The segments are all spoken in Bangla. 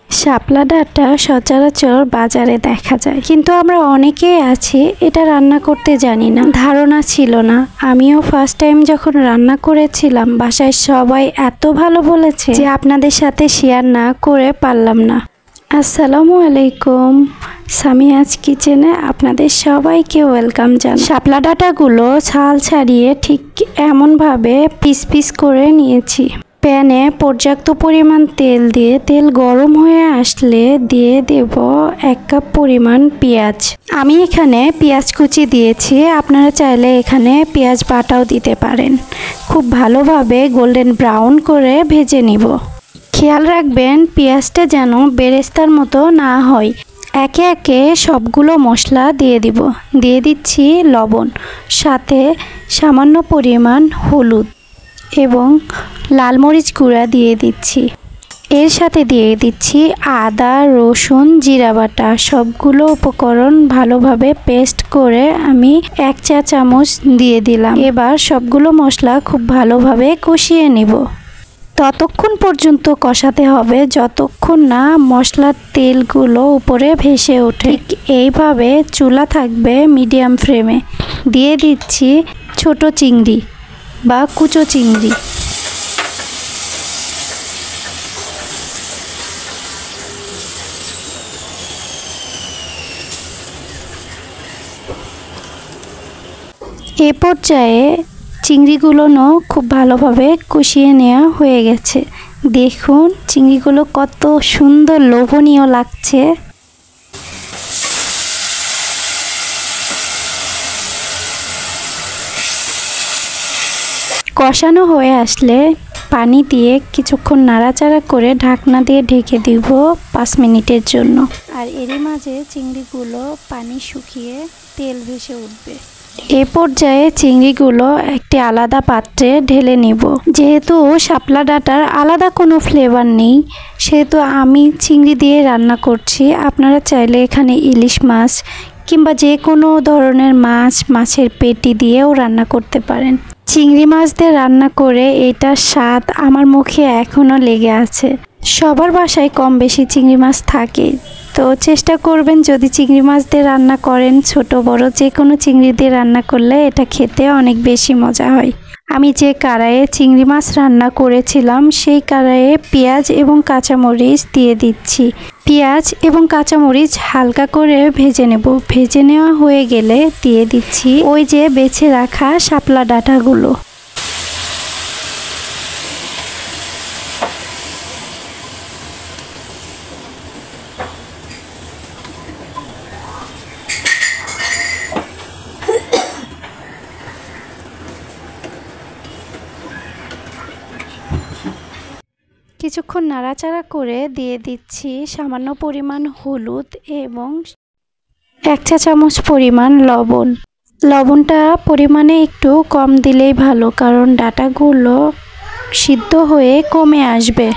শাপলা ডাঁটা সচরাচর বাজারে দেখা যায়, কিন্তু আমরা অনেকেই আছি এটা রান্না করতে জানি না, ধারণা ছিল না। আমিও ফার্স্ট টাইম যখন রান্না করেছিলাম বাসায় সবাই এত ভালো বলেছে যে আপনাদের সাথে শেয়ার না করে পারলাম না। আসসালামু আলাইকুম, সামিয়াজ কিচেনে আপনাদের সবাইকে ওয়েলকাম জানাই। শাপলা ডাঁটাগুলো ছাল ছাড়িয়ে ঠিক এমনভাবে পিস পিস করে নিয়েছি। প্যানে পর্যাপ্ত পরিমাণ তেল দিয়ে তেল গরম হয়ে আসলে দিয়ে দেব 1 কাপ পরিমাণ পেঁয়াজ। আমি এখানে পেঁয়াজ কুচি দিয়েছি, আপনারা চাইলে এখানে পেঁয়াজ বাটাও দিতে পারেন। খুব ভালোভাবে গোল্ডেন ব্রাউন করে ভেজে নিব। খেয়াল রাখবেন পেঁয়াজটা যেন বেরেস্তার মতো না হয়। একে একে সবগুলো মশলা দিয়ে দিব। দিয়ে দিচ্ছি লবণ, সাথে সামান্য পরিমাণ হলুদ এবং লাল মরিচ গুঁড়া দিয়ে দিচ্ছি। এর সাথে দিয়ে দিচ্ছি আদা, রসুন, জিরা বাটা। সবগুলো উপকরণ ভালোভাবে পেস্ট করে আমি 1 চা চামচ দিয়ে দিলাম। এবার সবগুলো মশলা খুব ভালোভাবে কষিয়ে নিব। ততক্ষণ পর্যন্ত কষাতে হবে যতক্ষণ না মশলার তেলগুলো উপরে ভেসে ওঠে। ঠিক এইভাবে চুলা থাকবে মিডিয়াম ফ্লেমে। দিয়ে দিচ্ছি ছোট চিংড়ি বা কুচো চিংড়ি। এ পর্যায়ে চিংড়িগুলোও খুব ভালোভাবে কষিয়ে নেওয়া হয়ে গেছে। দেখুন চিংড়িগুলো কত সুন্দর লোভনীয় লাগছে। কষানো হয়ে আসলে পানি দিয়ে কিছুক্ষণ নাড়াচাড়া করে ঢাকনা দিয়ে ঢেকে দিব 5 মিনিটের জন্য। আর এরই মাঝে চিংড়িগুলো পানি শুকিয়ে তেল ভেসে উঠবে। এ পর্যায়ে চিংড়িগুলো একটি আলাদা পাত্রে ঢেলে নিব। যেহেতু শাপলা ডাঁটার আলাদা কোনো ফ্লেভার নেই, সেহেতু আমি চিংড়ি দিয়ে রান্না করছি। আপনারা চাইলে এখানে ইলিশ মাছ কিংবা যে কোনো ধরনের মাছের পেটি দিয়েও রান্না করতে পারেন। চিংড়ি মাছ দিয়ে রান্না করে এটার স্বাদ আমার মুখে এখনও লেগে আছে। সবার বাসায় কম বেশি চিংড়ি মাছ থাকে, তো চেষ্টা করবেন যদি চিংড়ি মাছ দিয়ে রান্না করেন, ছোট বড় যে কোনো চিংড়ি দিয়ে রান্না করলে এটা খেতে অনেক বেশি মজা হয়। আমি যে কড়াইয়ে চিংড়ি মাছ রান্না করেছিলাম সেই কড়াইয়ে পেঁয়াজ এবং কাঁচামরিচ দিয়ে দিচ্ছি। পেঁয়াজ এবং কাঁচামরিচ হালকা করে ভেজে নেব। ভেজে নেওয়া হয়ে গেলে দিয়ে দিচ্ছি ওই যে বেছে রাখা শাপলা ডাঁটাগুলো। কিছুক্ষণ নাড়াচাড়া করে দিয়ে দিচ্ছি সামান্য পরিমাণ হলুদ এবং 1 চা চামচ পরিমাণ লবণ। লবণটা পরিমাণে একটু কম দিলেই ভালো, কারণ ডাঁটাগুলো সিদ্ধ হয়ে কমে আসবে।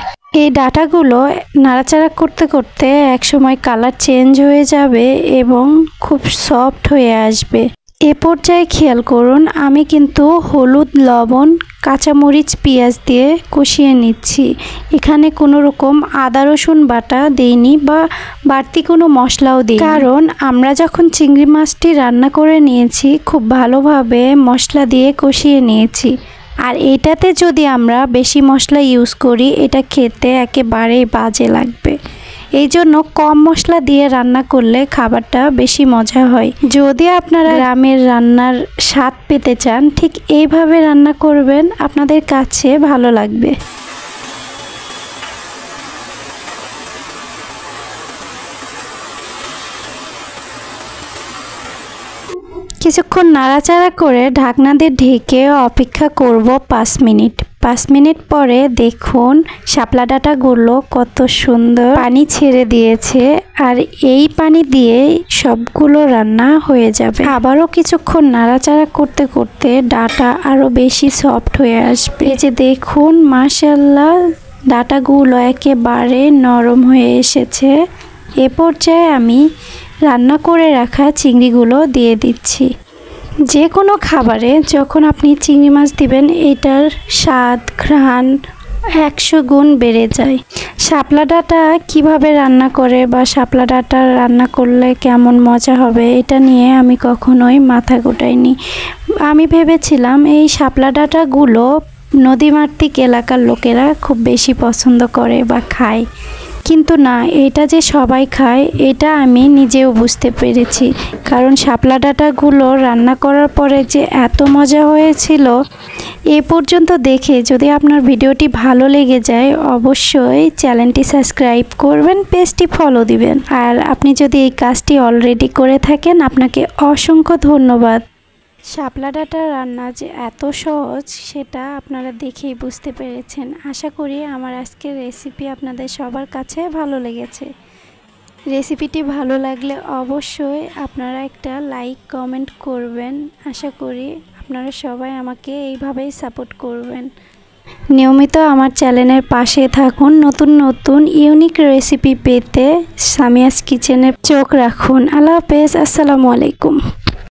এই ডাঁটাগুলো নাড়াচাড়া করতে করতে একসময় কালার চেঞ্জ হয়ে যাবে এবং খুব সফট হয়ে আসবে। এ পর্যায়ে খেয়াল করুন আমি কিন্তু হলুদ, লবণ, কাঁচামরিচ, পেঁয়াজ দিয়ে কষিয়ে নিচ্ছি। এখানে কোনো রকম আদা রসুন বাটা দেইনি বা বাড়তি কোনো মশলাও দিই, কারণ আমরা যখন চিংড়ি মাছটি রান্না করে নিয়েছি খুব ভালোভাবে মশলা দিয়ে কষিয়ে নিয়েছি। আর এটাতে যদি আমরা বেশি মশলা ইউজ করি এটা খেতে একেবারেই বাজে লাগবে। এই জন্য কম মশলা দিয়ে রান্না করলে খাবারটা বেশি মজা হয়। যদি আপনারা গ্রামের রান্নার স্বাদ পেতে চান ঠিক এইভাবে রান্না করবেন, আপনাদের কাছে ভালো লাগবে। কিছুক্ষণ নাড়াচাড়া করে ঢাকনা দিয়ে ঢেকে অপেক্ষা করব 5 মিনিট। 5 মিনিট পরে দেখুন শাপলা ডাঁটাগুলো কত সুন্দর পানি ছেড়ে দিয়েছে, আর এই পানি দিয়ে সবগুলো রান্না হয়ে যাবে। আবারও কিছুক্ষণ নাড়াচাড়া করতে করতে ডাঁটা আরও বেশি সফট হয়ে আসবে। এই যে দেখুন মাশাআল্লাহ ডাঁটাগুলো একেবারে নরম হয়ে এসেছে। এ পর্যায়ে আমি রান্না করে রাখা চিংড়িগুলো দিয়ে দিচ্ছি। যে কোনো খাবারে যখন আপনি চিংড়ি মাছ দিবেন এটার স্বাদ, ঘ্রাণ 100 গুণ বেড়ে যায়। শাপলা ডাঁটা কিভাবে রান্না করে বা শাপলা ডাঁটা রান্না করলে কেমন মজা হবে এটা নিয়ে আমি কখনোই মাথা গোটাইনি। আমি ভেবেছিলাম এই শাপলা ডাঁটাগুলো নদীমাতৃক এলাকার লোকেরা খুব বেশি পছন্দ করে বা খায়, কিন্তু না, এটা যে সবাই খায় এটা আমি নিজেও বুঝতে পেরেছি। কারণ শাপলা ডাঁটাগুলো রান্না করার পরে যে এত মজা হয়েছিল, এ পর্যন্ত দেখে যদি আপনার ভিডিওটি ভালো লেগে যায় অবশ্যই চ্যানেলটি সাবস্ক্রাইব করবেন, পেজটি ফলো দিবেন। আর আপনি যদি এই কাজটি অলরেডি করে থাকেন আপনাকে অসংখ্য ধন্যবাদ। শাপলা ডাঁটা রান্না যে এত সহজ সেটা আপনারা দেখেই বুঝতে পেরেছেন। আশা করি আমার আজকের রেসিপি আপনাদের সবার কাছে ভালো লেগেছে। রেসিপিটি ভালো লাগলে অবশ্যই আপনারা একটা লাইক কমেন্ট করবেন। আশা করি আপনারা সবাই আমাকে এইভাবেই সাপোর্ট করবেন। নিয়মিত আমার চ্যানেলের পাশে থাকুন। নতুন নতুন ইউনিক রেসিপি পেতে সামিয়াস কিচেনে চোখ রাখুন। আল্লাহ হাফেজ, আসসালামু আলাইকুম।